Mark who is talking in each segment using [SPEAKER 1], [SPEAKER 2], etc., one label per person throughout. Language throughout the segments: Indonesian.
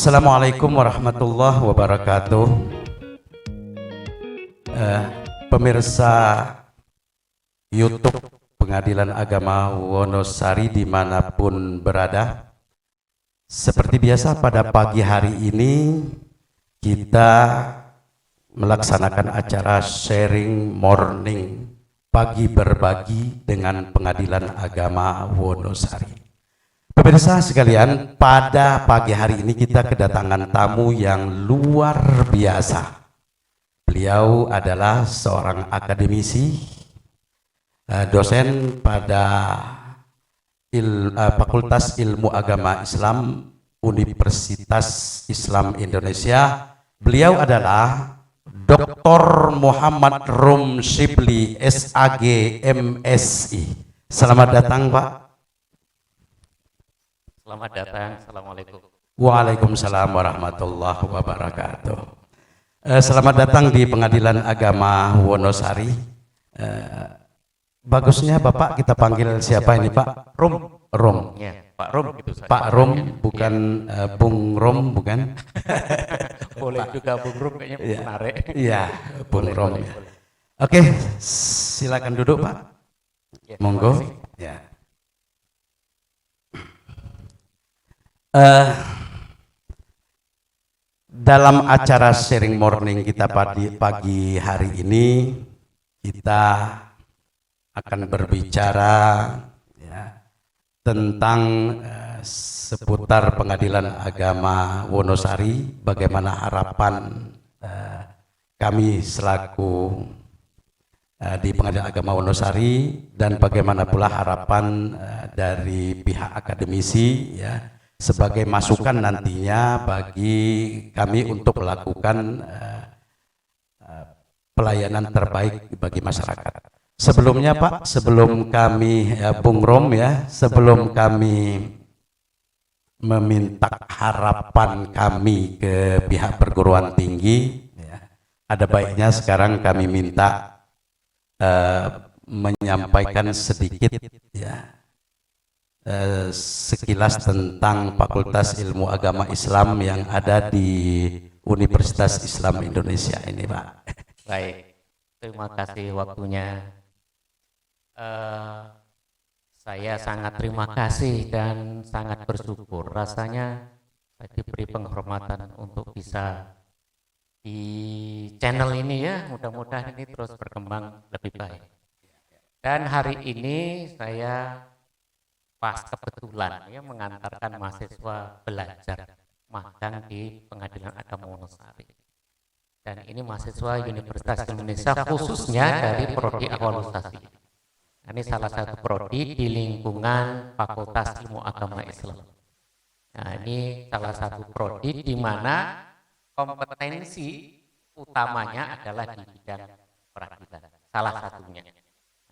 [SPEAKER 1] Assalamualaikum warahmatullahi wabarakatuh. Pemirsa YouTube Pengadilan Agama Wonosari dimanapun berada, seperti biasa pada pagi hari ini kita melaksanakan acara sharing morning, pagi berbagi dengan Pengadilan Agama Wonosari. Pemirsa sekalian, pada pagi hari ini kita kedatangan tamu yang luar biasa. Beliau adalah seorang akademisi, dosen pada Fakultas Ilmu Agama Islam Universitas Islam Indonesia. Beliau adalah Dr. Muhammad Rum Shibli, SAG, MSI. Selamat datang, Pak.
[SPEAKER 2] Selamat datang, Assalamualaikum.
[SPEAKER 1] Waalaikumsalam warahmatullahi wabarakatuh. Selamat datang di Pengadilan Agama Wonosari. Bagusnya Bapak kita panggil siapa ini, Pak? Rum.
[SPEAKER 2] Ya, Pak Rum gitu saya.
[SPEAKER 1] Pak Rum, bukan Bung Rum, bukan?
[SPEAKER 2] Boleh juga Bung Rum, kayaknya menarik.
[SPEAKER 1] Iya, Bung
[SPEAKER 2] Boleh,
[SPEAKER 1] Rum.
[SPEAKER 2] boleh,
[SPEAKER 1] Ya.
[SPEAKER 2] boleh.
[SPEAKER 1] Oke, silakan duduk, Pak.
[SPEAKER 2] Ya,
[SPEAKER 1] Monggo.
[SPEAKER 2] terima kasih.
[SPEAKER 1] Ya. Dalam acara sharing morning kita pagi hari ini, kita akan berbicara ya, tentang seputar Pengadilan Agama Wonosari, bagaimana harapan kami selaku di Pengadilan Agama Wonosari, dan bagaimana pula harapan dari pihak akademisi ya, sebagai masukan nantinya bagi kami untuk melakukan pelayanan terbaik bagi masyarakat. Sebelumnya Pak, sebelum kami Bung Rom ya, sebelum kami meminta harapan kami ke pihak perguruan tinggi ya, ada baiknya sekarang kami minta menyampaikan sedikit ya, sekilas tentang Fakultas Ilmu Agama Islam yang ada di Universitas Islam Indonesia ini, Pak.
[SPEAKER 2] Baik, terima kasih waktunya. Saya sangat terima kasih dan sangat bersyukur. Rasanya saya diberi penghormatan untuk bisa di channel ini ya, mudah-mudahan ini terus berkembang lebih baik. Dan hari ini saya pas kebetulan ya mengantarkan mahasiswa belajar magang di Pengadilan Agama Wonosari. Dan ini mahasiswa Universitas Indonesia khususnya dari prodi Ahwalusasi. Ini salah satu prodi di lingkungan Fakultas Ilmu Agama Islam. Nah, ini salah satu prodi di mana kompetensi utamanya adalah di bidang peradilan, salah satunya.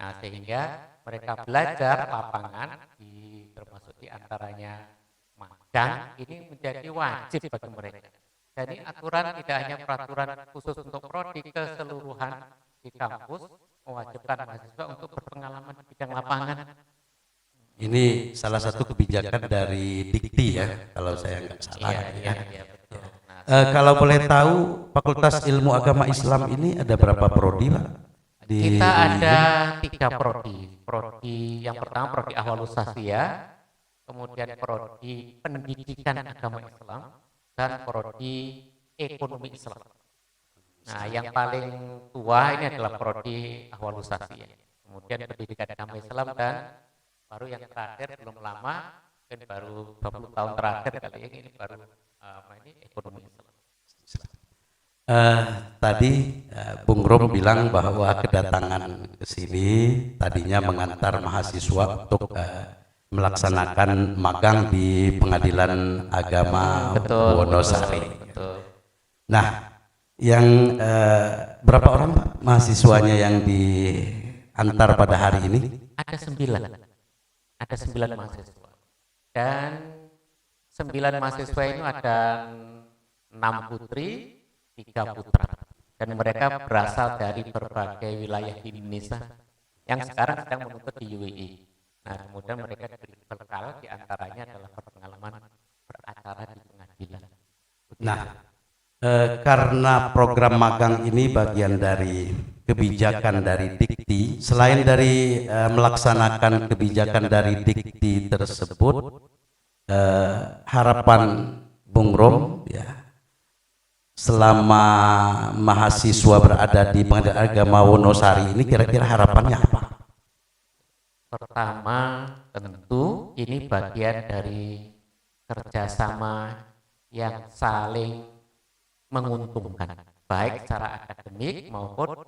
[SPEAKER 2] Nah, sehingga mereka belajar lapangan termasuk diantaranya magang ini menjadi wajib bagi mereka. Jadi aturan tidak hanya peraturan khusus untuk prodi, keseluruhan di kampus mewajibkan mahasiswa untuk berpengalaman di bidang lapangan.
[SPEAKER 1] Ini salah satu kebijakan dari Dikti ya, kalau saya nggak salah.
[SPEAKER 2] Iya, betul.
[SPEAKER 1] Kalau boleh tahu, Fakultas Ilmu Agama Islam ini ada berapa prodi, Pak?
[SPEAKER 2] Kita ada 3 prodi. Prodi yang pertama prodi Ahwalusasi ya, kemudian prodi Pendidikan Agama Islam, dan prodi Ekonomi Islam. Nah, yang paling tua ini adalah prodi Ahwalusasi ya. Kemudian Pendidikan Agama Islam, dan baru yang terakhir belum lama, mungkin baru 20 tahun terakhir kali ini baru ini Ekonomi Islam.
[SPEAKER 1] Tadi Bung Rom bilang bahwa kedatangan ke sini tadinya mengantar mahasiswa untuk melaksanakan magang di Pengadilan Agama Wonosari.
[SPEAKER 2] Betul.
[SPEAKER 1] Nah, yang berapa orang Pak, mahasiswanya yang diantar pada hari ini?
[SPEAKER 2] Ada 9. Ada 9 mahasiswa. Dan 9 mahasiswa ini ada 6 putri, 3 putra, dan mereka berasal dari berbagai wilayah di Indonesia yang sekarang sedang menuntut di UII. Nah, kemudian mereka diberi bekal, diantaranya adalah pengalaman beracara di pengadilan.
[SPEAKER 1] Nah, karena program magang ini bagian dari kebijakan dari Dikti, selain dari melaksanakan kebijakan dari Dikti tersebut, harapan Bung Rom ya, selama mahasiswa berada di Pengadilan Agama Wonosari ini kira-kira harapannya apa?
[SPEAKER 2] Pertama, tentu ini bagian dari kerjasama yang saling menguntungkan, baik secara akademik maupun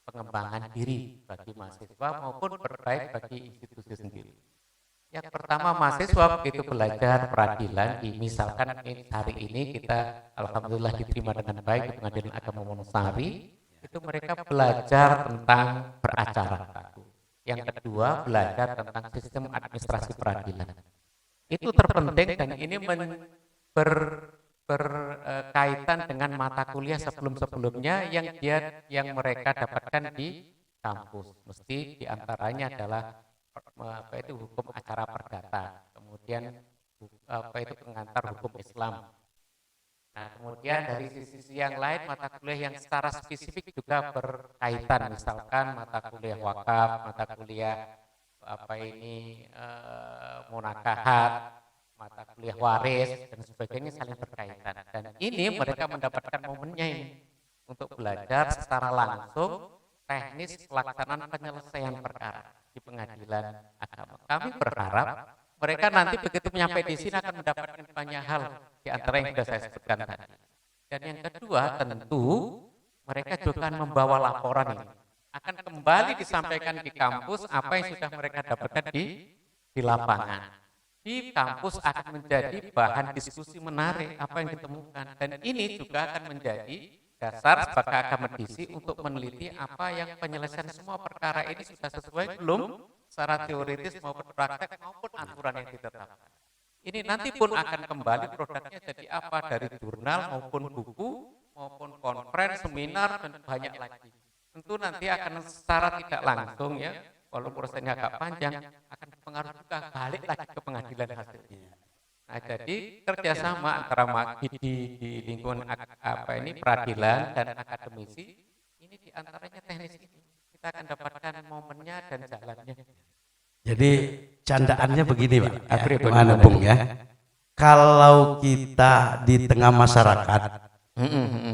[SPEAKER 2] pengembangan diri bagi mahasiswa maupun berbaik bagi institusi sendiri. Yang pertama, mahasiswa begitu belajar peradilan, misalkan hari ini kita alhamdulillah diterima dengan baik di Pengadilan Agama Wonosari, itu mereka belajar tentang beracara. Yang kedua, belajar tentang sistem administrasi peradilan. Itu terpenting dan ini berkaitan dengan mata kuliah sebelum-sebelumnya yang mereka dapatkan di kampus. Mesti diantaranya adalah hukum acara perdata, kemudian pengantar hukum Islam. Nah, kemudian dari sisi yang lain mata kuliah yang secara spesifik juga berkaitan, misalkan mata kuliah wakaf, mata kuliah munakahat, mata kuliah waris dan sebagainya saling berkaitan. Dan ini mereka mendapatkan momennya ini untuk belajar secara langsung teknis pelaksanaan penyelesaian perkara di Pengadilan Agama. Kami berharap mereka nanti begitu sampai di sini akan mendapatkan banyak hal di antara yang sudah saya sebutkan tadi. Dan yang kedua, tentu mereka juga akan membawa laporan ini. Akan kembali disampaikan di kampus apa yang sudah mereka dapatkan di lapangan. Di kampus akan menjadi bahan diskusi menarik apa yang ditemukan. Dan ini juga akan menjadi dasar sebagai akademisi untuk meneliti apa yang penyelesaian semua perkara ini sudah sesuai belum secara teoritis maupun praktek maupun aturan yang ditetapkan. Ini nanti pun akan kembali produknya jadi apa dari jurnal maupun buku maupun konferensi, seminar dan banyak lagi. Tentu nanti akan secara tidak langsung ya, walaupun prosesnya agak panjang akan berpengaruh juga balik lagi ke pengadilan hasilnya. Nah, jadi kerjasama antara di lingkungan peradilan dan akademisi ini diantaranya teknis ini kita akan dapatkan momennya dan jalannya.
[SPEAKER 1] Jadi candaannya begini Pak, gimana Bung ya? Kalau kita di tengah masyarakat,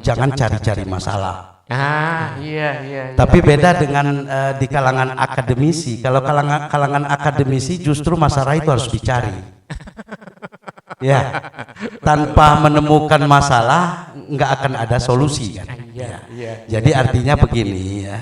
[SPEAKER 1] jangan cari-cari masalah.
[SPEAKER 2] Iya.
[SPEAKER 1] Tapi beda dengan di kalangan akademisi. Kalau kalangan akademisi justru masalah itu harus dicari. Ya, tanpa menemukan masalah nggak akan ada solusi kan.
[SPEAKER 2] Iya.
[SPEAKER 1] Jadi artinya begini ya,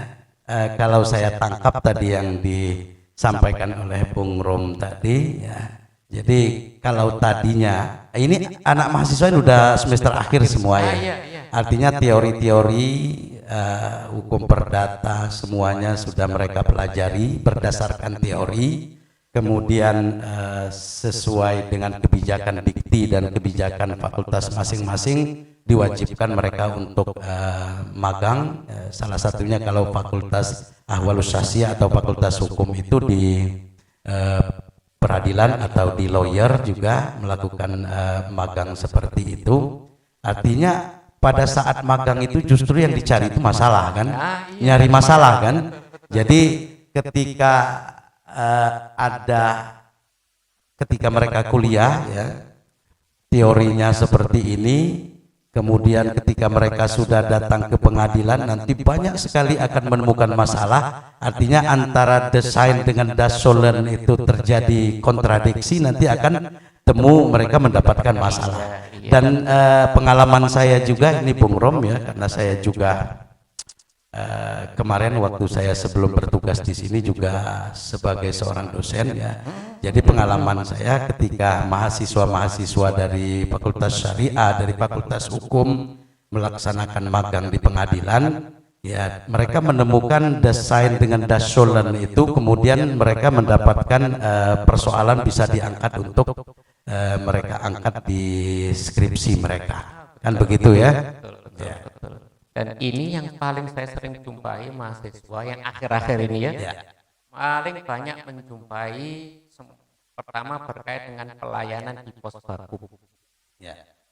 [SPEAKER 1] kalau saya tangkap tadi yang disampaikan oleh Bung Rom tadi ya. Jadi kalau tadinya ini anak mahasiswa ini udah semester akhir semua ya. Artinya teori-teori hukum perdata semuanya sudah mereka pelajari berdasarkan teori. Kemudian sesuai dengan kebijakan Dikti dan kebijakan fakultas masing-masing diwajibkan mereka untuk magang, salah satunya kalau fakultas Ahwalus Syasiah atau fakultas hukum itu di peradilan atau di lawyer juga melakukan magang seperti itu. Artinya pada saat magang itu justru yang dicari itu masalah kan, nyari masalah kan. Jadi ketika ketika mereka kuliah ya teorinya seperti ini, kemudian ketika mereka sudah datang ke pengadilan nanti banyak sekali akan menemukan masalah. Artinya antara desain dengan dasolen itu terjadi kontradiksi, nanti akan mereka mendapatkan masalah. Dan pengalaman saya juga ini Bung Rom ya, karena saya juga kemarin waktu saya sebelum bertugas di sini juga sebagai seorang dosen ya. Jadi pengalaman saya ketika mahasiswa-mahasiswa dari Fakultas Syariah, dari Fakultas Hukum melaksanakan magang di pengadilan, ya mereka menemukan desain dengan dasolen itu, kemudian mereka mendapatkan persoalan bisa diangkat untuk mereka angkat di skripsi mereka. Kan begitu ya?
[SPEAKER 2] Betul. Dan ini yang paling saya sering jumpai mahasiswa yang akhir-akhir ini ya, paling banyak menjumpai pertama berkait dengan pelayanan di pos baku.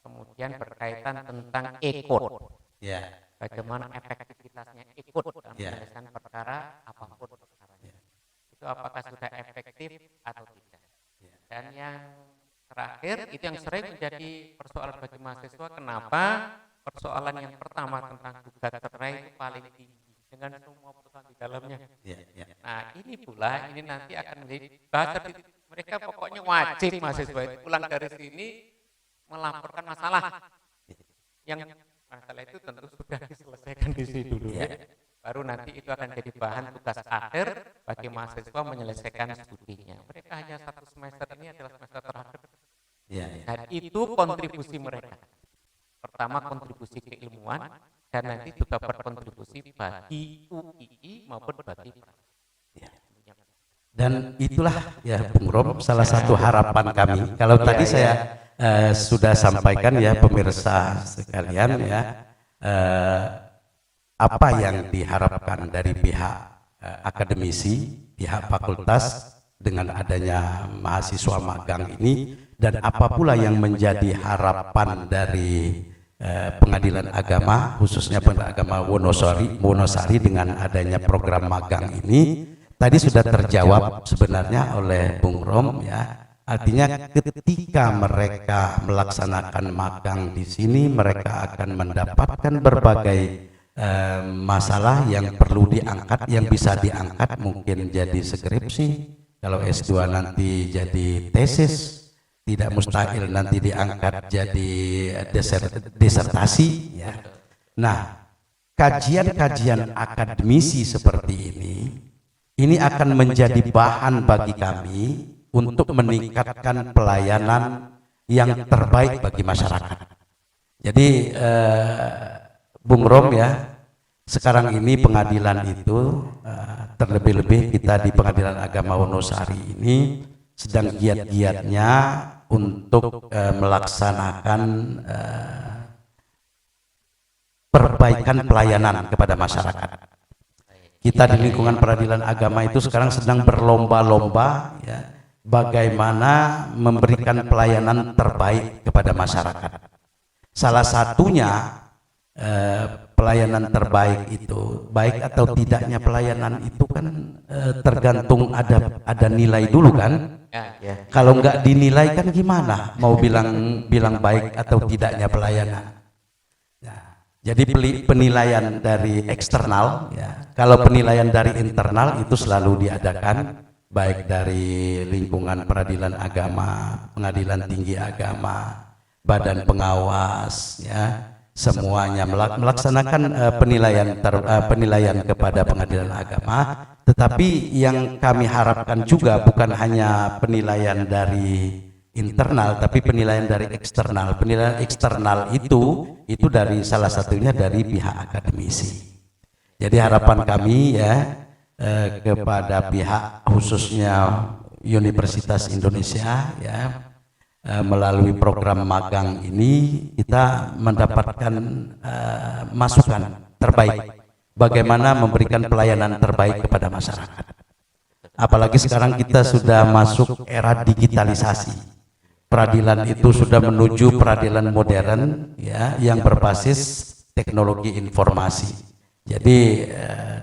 [SPEAKER 2] kemudian berkaitan tentang e-code,
[SPEAKER 1] Ya.
[SPEAKER 2] bagaimana efektivitasnya e-code dalam
[SPEAKER 1] Ya.
[SPEAKER 2] penyelesaian perkara apapun perkaranya. Itu apakah sudah efektif atau tidak. Dan yang terakhir, itu yang sering menjadi persoalan bagi mahasiswa, kenapa persoalan yang pertama tentang gugat cerai itu paling tinggi dengan semua persoalan di dalamnya.
[SPEAKER 1] Ya. Ya.
[SPEAKER 2] Nah ini pula, ini nanti akan menjadi bahasa mereka, pokoknya wajib mahasiswa itu pulang dari sini melaporkan masalah. Yang masalah itu tentu sudah diselesaikan di sini dulu. Ya. Baru nanti itu akan jadi bahan tugas akhir bagi mahasiswa menyelesaikan studinya. Mereka hanya 1 semester, ini adalah semester terakhir.
[SPEAKER 1] Ya. Ya.
[SPEAKER 2] Dan itu kontribusi mereka. Pertama kontribusi keilmuan, dan nanti juga berkontribusi bagi UII maupun bagi
[SPEAKER 1] Ya. Dan itulah ya Bung Rom, salah satu harapan kami. Kalau tadi saya sudah sampaikan ya pemirsa sekalian ya, apa yang diharapkan dari pihak akademisi, pihak fakultas dengan adanya mahasiswa magang ini, dan apa pula yang menjadi harapan dari Pengadilan Agama, khususnya Pengadilan Agama Wonosari dengan adanya program magang ini. Tadi sudah terjawab sebenarnya oleh Bung Rom ya. Artinya ketika mereka melaksanakan magang di sini, mereka akan mendapatkan berbagai masalah yang perlu diangkat, yang bisa diangkat mungkin jadi skripsi, kalau S2 nanti jadi tesis, tidak mustahil nanti diangkat jadi disertasi ya. Nah, kajian-kajian akademisi seperti ini akan menjadi bahan bagi kami untuk meningkatkan pelayanan yang terbaik bagi masyarakat. Jadi Bung Rom ya, sekarang ini pengadilan itu terlebih-lebih kita di Pengadilan Agama Wonosari ini sedang giat-giatnya untuk melaksanakan perbaikan pelayanan kepada masyarakat. Kita di lingkungan peradilan agama itu sekarang sedang berlomba-lomba ya, bagaimana memberikan pelayanan terbaik kepada masyarakat. Salah satunya pelayanan terbaik itu, baik atau tidaknya pelayanan itu kan tergantung ada nilai dulu kan. Kalau nggak dinilai kan gimana mau bilang baik atau tidaknya pelayanan. Jadi penilaian dari eksternal ya. Kalau penilaian dari internal itu selalu diadakan baik dari lingkungan peradilan agama, pengadilan tinggi agama, badan pengawas ya, semuanya melaksanakan penilaian kepada pengadilan agama. Tetapi yang kami harapkan juga bukan hanya penilaian dari internal, tapi penilaian dari eksternal. Penilaian eksternal itu dari salah satunya dari pihak akademisi. Jadi harapan kami ya kepada pihak khususnya Universitas Indonesia ya, melalui program magang ini kita mendapatkan masukan terbaik bagaimana memberikan pelayanan terbaik kepada masyarakat. Apalagi sekarang kita sudah masuk era digitalisasi. Peradilan itu sudah menuju peradilan modern ya, yang berbasis teknologi informasi. Jadi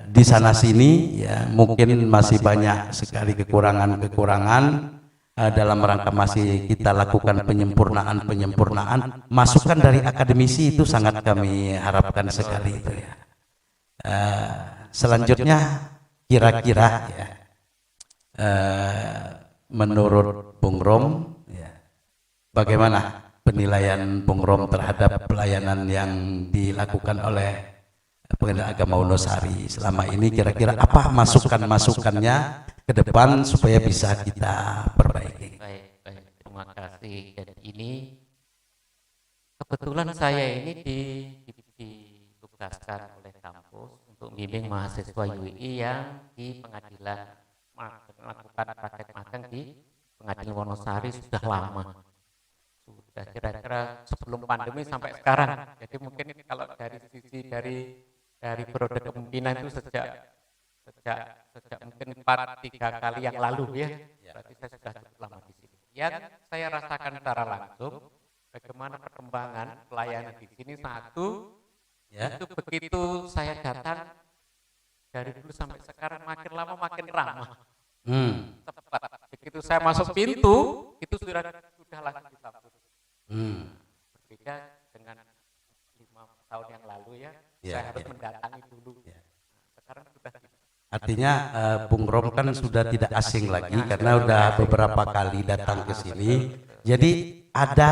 [SPEAKER 1] di sana sini ya mungkin masih banyak sekali kekurangan dalam rangka masih kita lakukan penyempurnaan. Masukan dari akademisi itu sangat kami harapkan sekali itu ya. Selanjutnya kira-kira ya, menurut Bung Rom ya, bagaimana penilaian Bung Rom terhadap pelayanan yang dilakukan oleh Pengadilan Agama Wonosari selama ini? Kira-kira apa masukan-masukannya ke depan supaya bisa kita perbaiki?
[SPEAKER 2] Baik, terima kasih. Dan ini kebetulan saya ini ditugaskan oleh kampus untuk membimbing mahasiswa UI yang di pengadilan melakukan praktek magang di Pengadilan Wonosari sudah lama. Sudah kira-kira sebelum pandemi sampai sekarang. Jadi mungkin kalau dari sisi dari periode kepemimpinan itu sejak mungkin 3 kali yang lalu ya. Berarti saya sudah cukup lama di sini. Yang saya rasakan secara langsung bagaimana perkembangan pelayanan di sini. Satu,
[SPEAKER 1] Ya.
[SPEAKER 2] itu begitu saya datang dari dulu sampai sekarang makin lama makin ramah, tepat. Begitu saya masuk pintu, itu sudah langsung disambut. Berbeda dengan 5 tahun yang lalu ya,
[SPEAKER 1] Ya,
[SPEAKER 2] saya harus
[SPEAKER 1] ya.
[SPEAKER 2] mendatangi dulu.
[SPEAKER 1] Ya.
[SPEAKER 2] Sekarang sudah tidak.
[SPEAKER 1] Artinya Bung Rom kan sudah tidak asing lagi karena udah beberapa kali datang ke sini. Jadi ada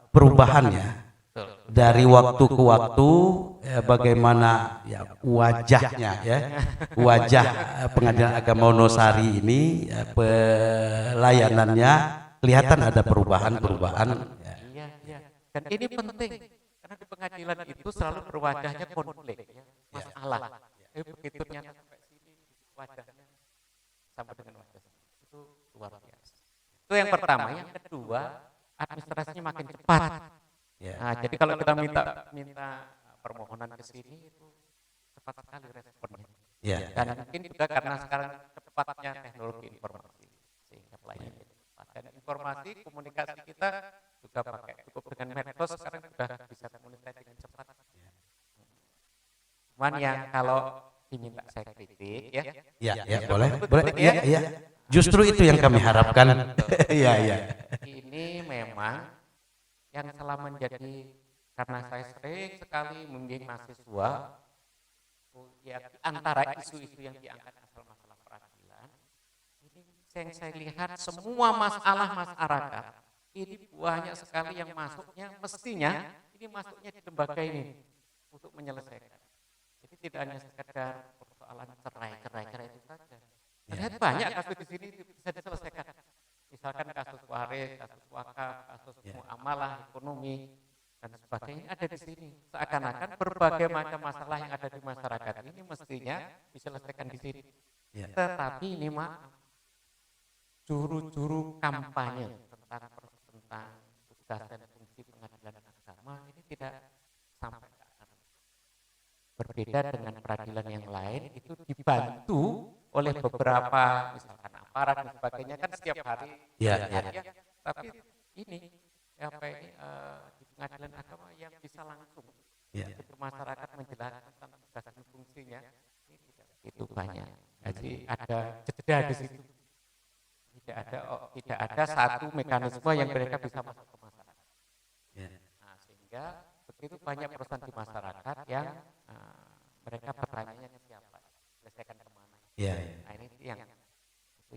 [SPEAKER 1] perubahannya dari waktu ke waktu, bagaimana ya wajahnya ya, wajah Pengadilan Agama Wonosari ini pelayanannya kelihatan ada perubahan-perubahan. Ya.
[SPEAKER 2] Iya. Dan ini penting karena di pengadilan itu selalu berwajahnya konflik, ya, masalah. Begitu nyata sampai sini wajahnya sama dengan wajah itu luar biasa. Itu yang pertama. Yang kedua, administrasinya makin cepat.
[SPEAKER 1] Ya.
[SPEAKER 2] Nah, jadi kalau kita minta permohonan ke sini itu cepat sekali responnya.
[SPEAKER 1] Ya.
[SPEAKER 2] Dan mungkin juga karena sekarang cepatnya teknologi informasi sehingga pelayanan cepat. Dan informasi komunikasi kita juga pakai cukup dengan medsos sekarang sudah bisa komunikasi dengan cepat. Cuman yang kalau diminta saya kritik ya.
[SPEAKER 1] Ya, boleh. Ya. Justru itu yang kami harapkan. Iya.
[SPEAKER 2] Ini memang yang selama menjadi, karena saya sering sekali membimbing mahasiswa ya, antara isu-isu yang diangkat asal masalah peradilan, ini yang saya lihat semua masalah masyarakat ini banyak sekali yang masuknya mestinya ini masuknya di lembaga ini untuk menyelesaikan. Jadi tidak hanya sekedar persoalan cerai itu saja. Ternyata banyak kasus di sini bisa diselesaikan. Misalkan kasus waris, kasus wakaf, kasus muamalah, ekonomi, dan sebagainya ada di sini. Seakan-akan berbagai macam masalah yang ada di masyarakat ini mestinya diselesaikan di sini.
[SPEAKER 1] Ya.
[SPEAKER 2] Tetapi ini maaf, juru-juru kampanye tentang tugas dan fungsi pengadilan agama ini tidak sampai ke akar. Berbeda dengan peradilan yang lain, itu dibantu oleh beberapa misalkan aparat dan sebagainya kan setiap hari.
[SPEAKER 1] Ya.
[SPEAKER 2] Tapi ini di pengadilan agama yang bisa langsung ke masyarakat menjelaskan tentang tugas dan fungsinya ini tidak begitu banyak. Jadi ada jeda di situ. Tidak ada satu mekanisme yang mereka bisa masuk ke masyarakat. Nah, sehingga begitu banyak perusahaan di masyarakat yang mereka bertanya ke siapa, selesaikan kemana. Nah, ini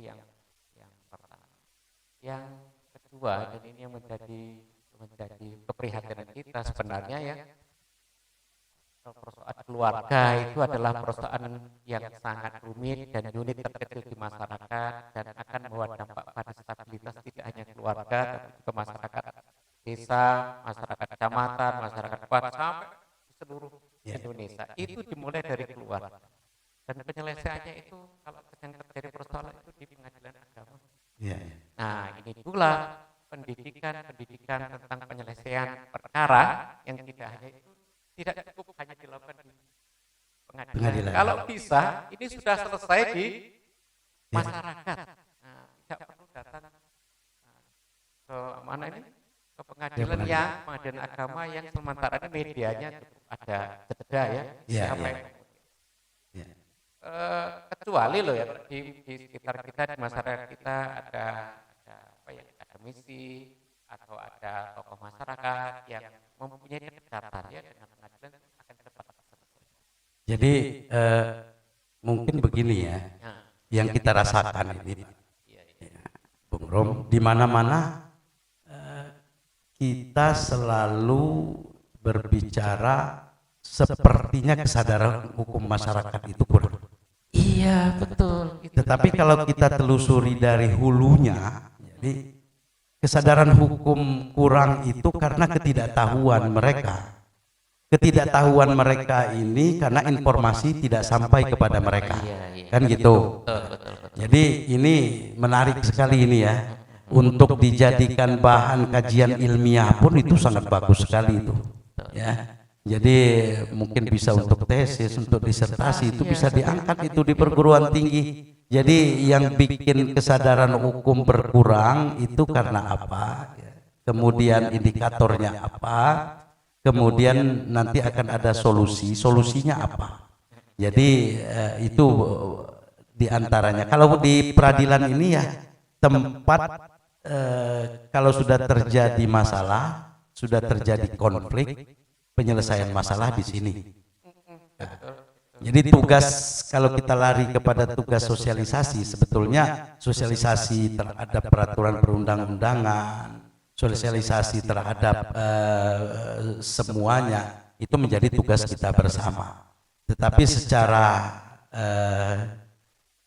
[SPEAKER 2] yang pertama. Yang kedua, dan ini yang menjadi keprihatinan kita sebenarnya ya, persoalan keluarga itu adalah persoalan yang sangat rumit dan unit terkecil di masyarakat dan akan membawa dampak pada stabilitas tidak hanya keluarga tapi juga masyarakat desa, masyarakat kecamatan, masyarakat kabupaten sampai di seluruh Indonesia. Itu dimulai dari keluarga. Dan penyelesaiannya itu kalau yang terjadi persoalan itu di pengadilan agama. Nah, ini pula pendidikan tentang penyelesaian perkara yang tidak hanya itu tidak cukup hanya dilakukan di pengadilan. Kalau bisa, ini sudah selesai di masyarakat. Nah, tidak perlu datang ke mana ini? Ke pengadilan pengadilan agama yang sementara ini medianya ada jeda ya. Kecuali loh ya di sekitar kita, di masyarakat kita ada akademisi atau ada tokoh masyarakat yang mempunyai kedekatan ya dengan pengadilan akan cepat.
[SPEAKER 1] Jadi mungkin begini ya, yang kita rasakan ini, Bung Rom, di mana-mana kita selalu berbicara sepertinya kesadaran hukum masyarakat itu kurang.
[SPEAKER 2] Iya betul.
[SPEAKER 1] Tetapi kalau kita telusuri dari hulunya, jadi kesadaran hukum kurang itu karena ketidaktahuan mereka. Ketidaktahuan mereka ini karena informasi tidak sampai kepada mereka. Kan gitu. Jadi ini menarik sekali ini ya. Untuk dijadikan bahan kajian ilmiah pun itu sangat bagus sekali itu. Ya. Jadi mungkin bisa untuk tesis, untuk disertasi itu bisa diangkat itu di perguruan tinggi. Jadi yang bikin kesadaran hukum berkurang itu karena apa? kemudian indikatornya apa, kemudian nanti akan ada solusinya apa. Jadi itu diantaranya. Kalau di peradilan ini ya tempat kalau sudah terjadi masalah, sudah terjadi konflik, penyelesaian masalah di sini. Jadi tugas, kalau kita lari kepada tugas sosialisasi, sebetulnya sosialisasi terhadap peraturan perundang-undangan, sosialisasi terhadap semuanya, itu menjadi tugas kita bersama. Tetapi secara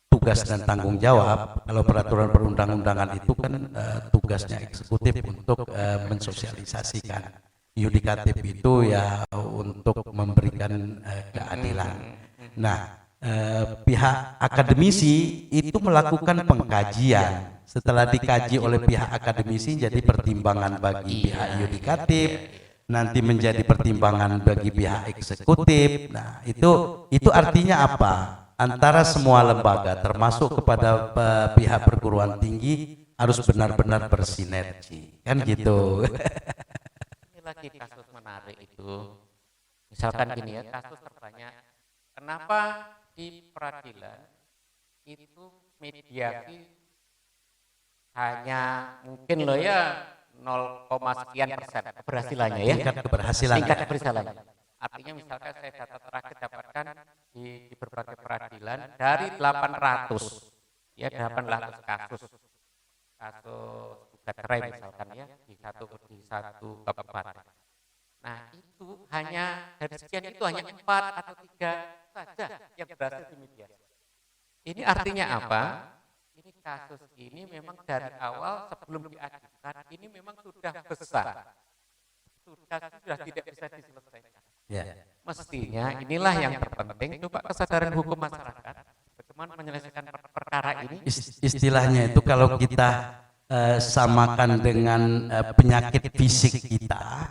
[SPEAKER 1] tugas dan tanggung jawab, kalau peraturan perundang-undangan itu kan tugasnya eksekutif untuk mensosialisasikan. Yudikatif itu ya untuk memberikan keadilan. Nah, pihak akademisi itu melakukan pengkajian. Setelah dikaji oleh pihak akademisi jadi pertimbangan bagi pihak yudikatif, nanti menjadi pertimbangan bagi pihak eksekutif. Nah, itu artinya apa? Antara semua lembaga termasuk kepada pihak perguruan tinggi harus benar-benar bersinergi. Kan gitu.
[SPEAKER 2] Ini lagi kasus menarik itu. Misalkan gini ya, kasus terbanyak. Kenapa di peradilan itu mediasi hanya mungkin loh ya 0, sekian persen keberhasilannya ya?
[SPEAKER 1] Tingkat keberhasilan.
[SPEAKER 2] Tingkat keberhasilannya. Artinya misalkan saya data terakhir dapatkan di berbagai peradilan dari 800 ya 800 kasus gugat cerai misalkan ya di satu kabupaten. Nah itu hanya dari sekian itu hanya 4 atau 3 saja yang berhasil dimediasi. Ini artinya apa? Ini kasus ini memang dari awal sebelum diajukan ini memang sudah besar, sudah tidak bisa diselesaikan.
[SPEAKER 1] Ya.
[SPEAKER 2] Mestinya inilah yang terpenting. Coba kesadaran hukum masyarakat bagaimana menyelesaikan perkara ini.
[SPEAKER 1] Istilahnya itu kalau kita samakan dengan penyakit fisik kita,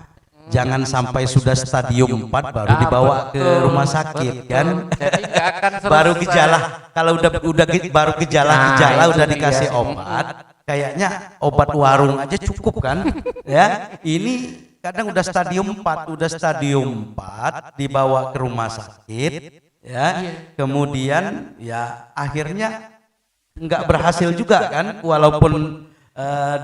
[SPEAKER 1] jangan sampai sudah stadium 4 baru dibawa ke rumah sakit kan.
[SPEAKER 2] Jadi nggak akan selesai.
[SPEAKER 1] Baru gejala, kalau udah baru gejala udah dikasih obat, kayaknya obat warung aja cukup kan. Ya, ini kadang udah stadium 4 dibawa ke rumah sakit ya. Kemudian ya akhirnya nggak berhasil juga kan, walaupun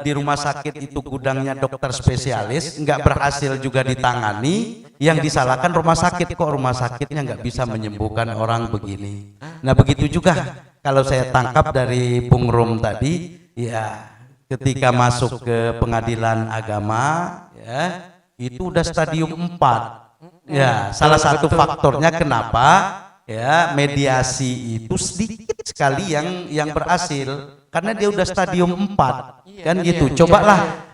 [SPEAKER 1] di rumah sakit itu gudangnya dokter spesialis, nggak berhasil juga ditangani. Yang disalahkan rumah sakit, kok rumah sakitnya nggak bisa menyembuhkan orang begini. Nah begitu juga kalau saya tangkap dari Bung Rom tadi, ya ketika masuk ke pengadilan agama, ya itu udah stadium 4. Ya salah satu faktornya kenapa ya mediasi itu sedikit sekali yang berhasil. Karena dia udah stadium 4 kan gitu. Cobalah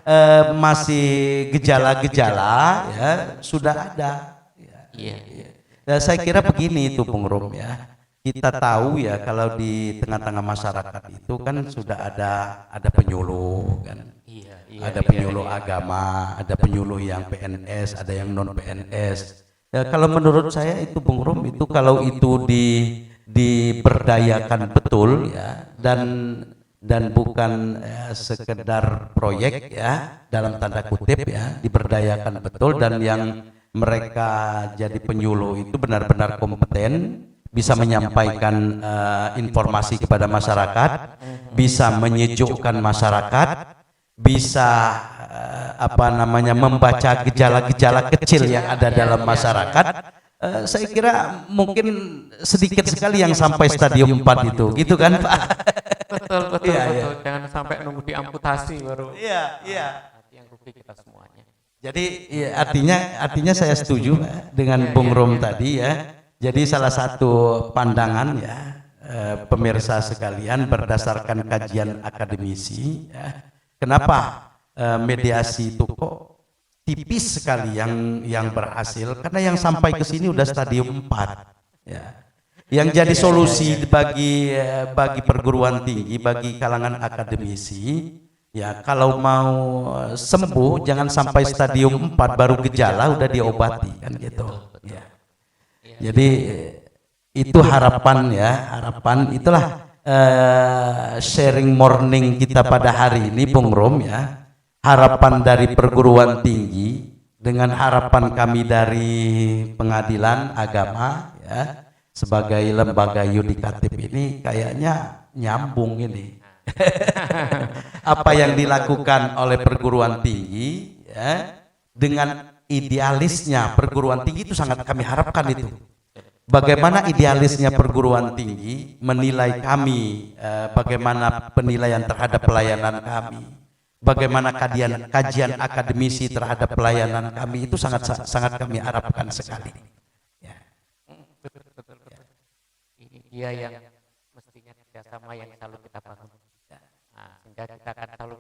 [SPEAKER 1] masih gejala-gejala ya sudah ada. Ya, saya kira begini itu Bung Rom ya. Kita tahu ya kalau di tengah-tengah masyarakat itu kan sudah ada penyuluh kan. Ada penyuluh agama, ada penyuluh yang PNS, ada yang non PNS. Ya, kalau menurut saya itu Bung Rom itu kalau itu diberdayakan betul ya dan bukan sekedar proyek ya dalam tanda kutip ya, diberdayakan betul dan yang mereka jadi penyuluh itu benar-benar kompeten, bisa menyampaikan informasi kepada masyarakat, bisa menyejukkan masyarakat, bisa membaca gejala-gejala kecil yang ada dalam masyarakat. Saya kira mungkin sedikit sekali yang sampai stadium 4 itu, gitu kan Pak?
[SPEAKER 2] Betul. Jangan sampai nunggu diamputasi baru. Iya. Yang rugi kita semuanya.
[SPEAKER 1] Jadi ya, artinya saya setuju dengan Bung Rom tadi ya. Jadi salah satu pandangan ya pemirsa sekalian berdasarkan kajian akademisi ya, kenapa mediasi itu kok tipis sekali yang berhasil, karena yang sampai ke sini udah stadium 4 ya. Yang jadi solusi bagi perguruan tinggi, bagi kalangan akademisi ya, kalau mau sembuh jangan sampai stadium 4 baru gejala udah diobati kan gitu ya. Jadi itu harapan itulah sharing morning kita pada hari ini Bung Rom ya. harapan dari perguruan tinggi dengan harapan kami dari pengadilan agama ya sebagai lembaga yudikatif ini kayaknya nyambung ini. Apa yang dilakukan oleh perguruan tinggi ya dengan idealisnya perguruan tinggi itu sangat kami harapkan itu. Bagaimana idealisnya perguruan tinggi menilai kami, bagaimana penilaian terhadap pelayanan kami, bagaimana kajian akademisi terhadap pelayanan kami itu sangat kami harapkan sekali. Ya.
[SPEAKER 2] Betul. Ini dia yang mestinya kerjasama yang selalu kita bangun. Nah, sehingga kita akan selalu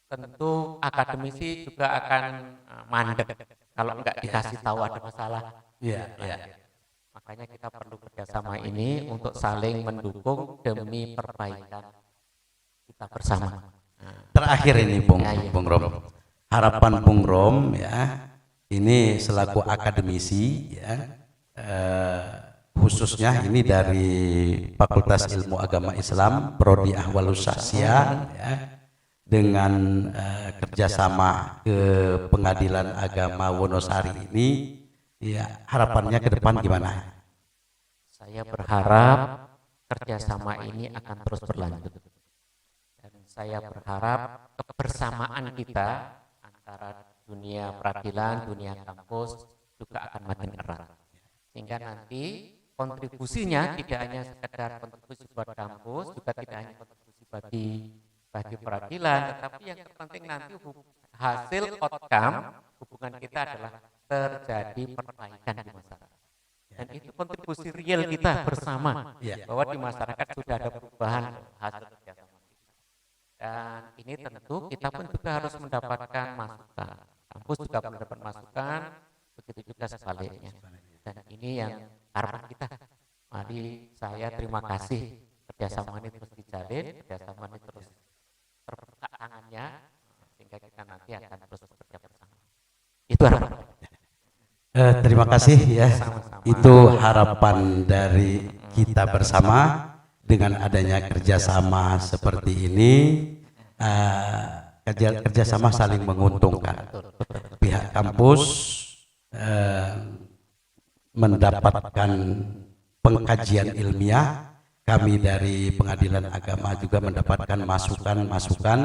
[SPEAKER 2] tentu akademisi juga akan mandek kalau enggak dikasih tahu ada masalah.
[SPEAKER 1] Ya.
[SPEAKER 2] Makanya kita perlu kerjasama ini untuk saling mendukung demi perbaikan kita bersama.
[SPEAKER 1] Terakhir ini Bung Rom, harapan Bung Rom ya ini selaku akademisi ya khususnya ini dari Fakultas Ilmu Agama Islam Prodi Ahwalus Syahsiah ya, dengan kerjasama ke Pengadilan Agama Wonosari ini ya harapannya ke depan gimana?
[SPEAKER 2] Saya berharap kerjasama ini akan terus berlanjut. Dan saya berharap kebersamaan kita antara dunia peradilan, dunia kampus juga akan makin erat. Sehingga nanti kontribusinya tidak hanya sekedar kontribusi buat kampus, juga tidak hanya kontribusi bagi peradilan, tetapi yang terpenting nanti hasil outcome hubungan kita adalah terjadi perbaikan di masyarakat. Dan itu kontribusi real kita bersama, bahwa di masyarakat sudah ada perubahan hasil kerjasama kita. Dan ini tentu kita pun juga harus mendapatkan masukan. Kampus juga mendapat masukan, begitu juga sebaliknya. Dan ini yang harapan kita. Mari saya terima kasih kerjasama ini terus dijalin, kerjasama ini terus terbuka tangannya, sehingga kita nanti akan terus bekerja bersama. Itu harapan.
[SPEAKER 1] Terima kasih ya.
[SPEAKER 2] Sama-sama.
[SPEAKER 1] Itu harapan dari kita bersama dengan adanya kerjasama seperti ini, kerjasama saling menguntungkan. Pihak kampus mendapatkan pengkajian ilmiah, kami dari Pengadilan Agama juga mendapatkan masukan-masukan.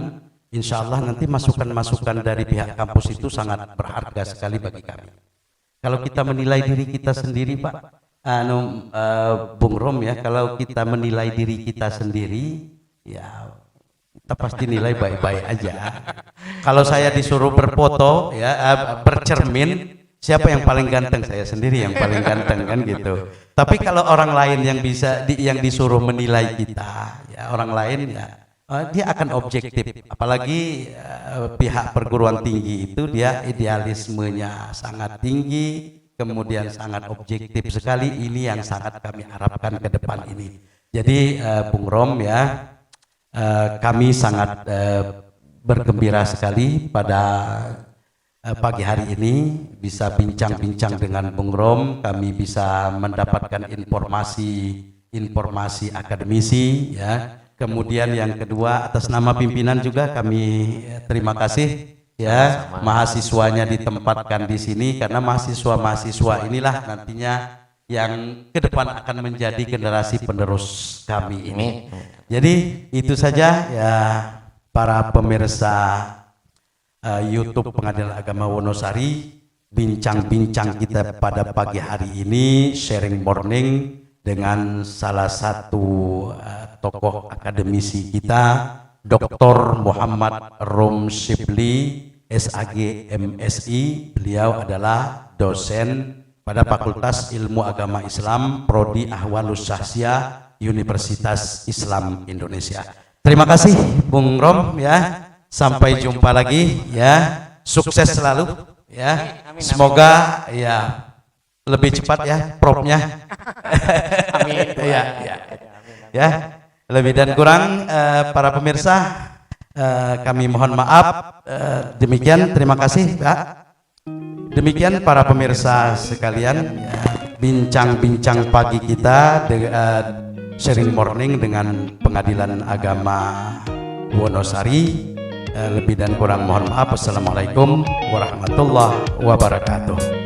[SPEAKER 1] Insya Allah nanti masukan-masukan dari pihak kampus itu sangat berharga sekali bagi kami. Kalau kita menilai diri kita sendiri, Pak, Bung Rom ya, kalau kita menilai diri kita sendiri, ya kita pasti nilai baik-baik aja. Kalau saya disuruh berfoto, ya bercermin, siapa yang paling ganteng? Saya sendiri yang paling ganteng kan gitu. Tapi kalau orang lain yang yang disuruh menilai kita, ya orang lain ya dia akan objektif. Apalagi pihak perguruan tinggi itu dia idealismenya sangat tinggi, kemudian sangat objektif sekali. Ini yang sangat kami harapkan ke depan ini. Jadi Bung Rom ya, kami sangat bergembira sekali pada pagi hari ini bisa bincang-bincang dengan Bung Rom. Kami bisa mendapatkan informasi akademisi ya. Kemudian yang kedua, atas nama pimpinan juga kami terima kasih ya, mahasiswanya ditempatkan di sini karena mahasiswa inilah nantinya yang ke depan akan menjadi generasi penerus kami ini. Jadi itu saja ya para pemirsa YouTube Pengadilan Agama Wonosari, bincang-bincang kita pada pagi hari ini, sharing morning dengan salah satu tokoh akademisi kita, Dr. Muhammad Rom Shibli, SAG MSI. Beliau adalah dosen pada Fakultas Ilmu Agama Islam Prodi Ahwalus Syahsiah Universitas Islam Indonesia. Terima kasih Bung Rom ya. Sampai jumpa lagi ya. Sukses selalu ya. Semoga ya lebih cepat ya propnya.
[SPEAKER 2] Amin.
[SPEAKER 1] Ya. Lebih dan kurang para pemirsa kami mohon maaf. Demikian, terima kasih Pak. Demikian para pemirsa sekalian ya, bincang-bincang pagi kita sharing morning dengan Pengadilan Agama Wonosari. Lebih dan kurang mohon maaf. Assalamualaikum warahmatullahi wabarakatuh.